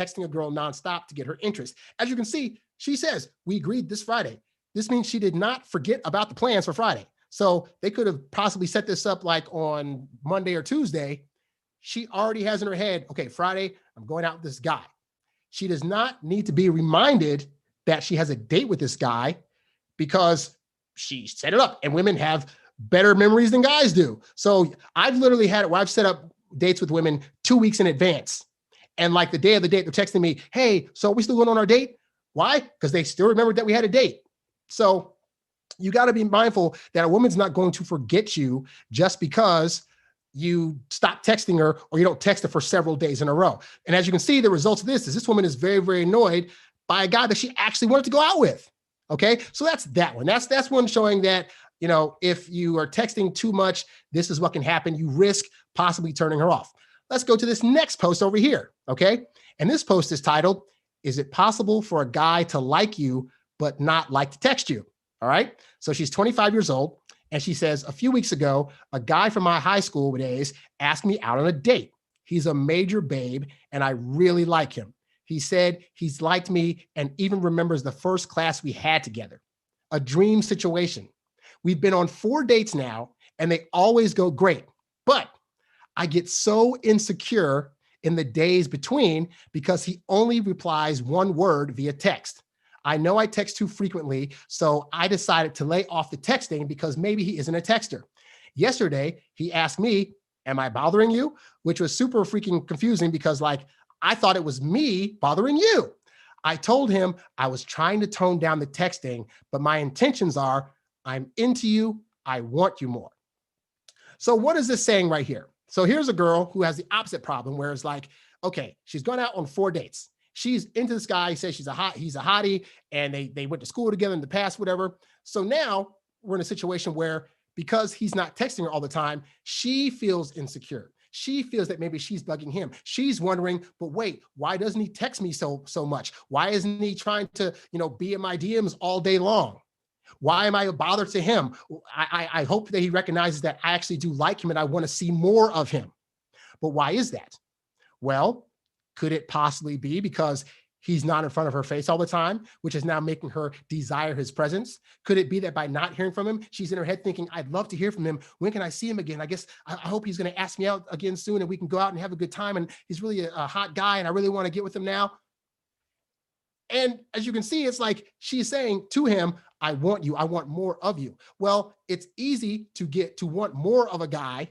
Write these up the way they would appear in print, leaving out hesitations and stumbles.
texting a girl nonstop to get her interest. As you can see, she says, we agreed this Friday. This means she did not forget about the plans for Friday. So they could have possibly set this up like on Monday or Tuesday. She already has in her head, okay, Friday, I'm going out with this guy. She does not need to be reminded that she has a date with this guy because she set it up, and women have better memories than guys do. So I've literally had it where I've set up dates with women 2 weeks in advance. And like the day of the date, they're texting me, hey, so are we still going on our date? Why? Because they still remembered that we had a date. So you got to be mindful that a woman's not going to forget you just because you stop texting her or you don't text her for several days in a row. And as you can see, the results of this is this woman is very, very annoyed by a guy that she actually wanted to go out with. Okay. So that's that one. That's one showing that, you know, if you are texting too much, this is what can happen. You risk possibly turning her off. Let's go to this next post over here. Okay. And this post is titled, is it possible for a guy to like you, but not like to text you? All right. So she's 25 years old. And she says, a few weeks ago, a guy from my high school days asked me out on a date. He's a major babe, and I really like him. He said he's liked me and even remembers the first class we had together. A dream situation. We've been on 4 dates now, and they always go great. But I get so insecure in the days between because he only replies one word via text. I know I text too frequently, so I decided to lay off the texting because maybe he isn't a texter. Yesterday, he asked me, am I bothering you? Which was super freaking confusing because like, I thought it was me bothering you. I told him I was trying to tone down the texting, but my intentions are, I'm into you, I want you more. So what is this saying right here? So here's a girl who has the opposite problem where it's like, okay, she's gone out on 4 dates. She's into this guy. He says he's a hottie, and they went to school together in the past, whatever. So now we're in a situation where because he's not texting her all the time, she feels insecure. She feels that maybe she's bugging him. She's wondering, but wait, why doesn't he text me so much? Why isn't he trying to, be in my DMs all day long? Why am I a bother to him? I hope that he recognizes that I actually do like him and I want to see more of him. But why is that? Well, could it possibly be because he's not in front of her face all the time, which is now making her desire his presence? Could it be that by not hearing from him, she's in her head thinking, I'd love to hear from him. When can I see him again? I guess I hope he's going to ask me out again soon and we can go out and have a good time. And he's really a hot guy and I really want to get with him now. And as you can see, it's like she's saying to him, I want you. I want more of you. Well, it's easy to get to want more of a guy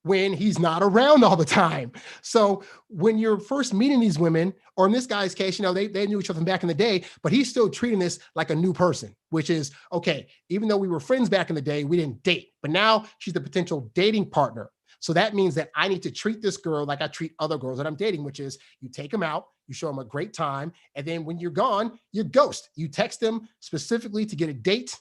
when he's not around all the time. So when you're first meeting these women, or in this guy's case, they knew each other from back in the day, but he's still treating this like a new person, which is, okay, even though we were friends back in the day, we didn't date, but now she's the potential dating partner. So that means that I need to treat this girl like I treat other girls that I'm dating, which is you take them out, you show them a great time, and then when you're gone, you ghost. You text them specifically to get a date,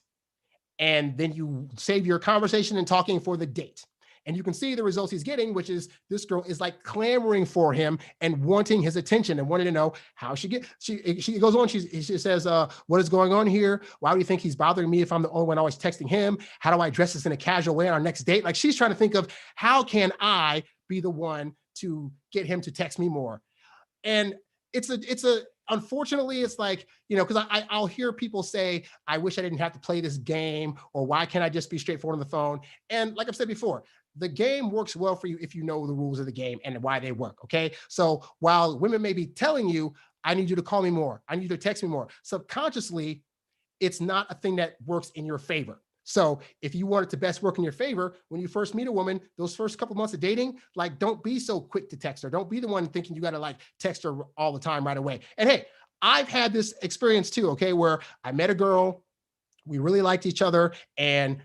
and then you save your conversation and talking for the date. And you can see the results he's getting, which is this girl is like clamoring for him and wanting his attention and wanting to know how she goes on. She says, what is going on here? Why do you think he's bothering me if I'm the only one always texting him? How do I address this in a casual way on our next date? Like she's trying to think of how can I be the one to get him to text me more? And unfortunately, it's like, because I'll hear people say, I wish I didn't have to play this game, or why can't I just be straightforward on the phone? And like I've said before, the game works well for you if you know the rules of the game and why they work, okay? So while women may be telling you, I need you to call me more, I need you to text me more, subconsciously, it's not a thing that works in your favor. So if you want it to best work in your favor, when you first meet a woman, those first couple months of dating, like don't be so quick to text her. Don't be the one thinking you got to like text her all the time right away. And hey, I've had this experience too, okay, where I met a girl, we really liked each other, and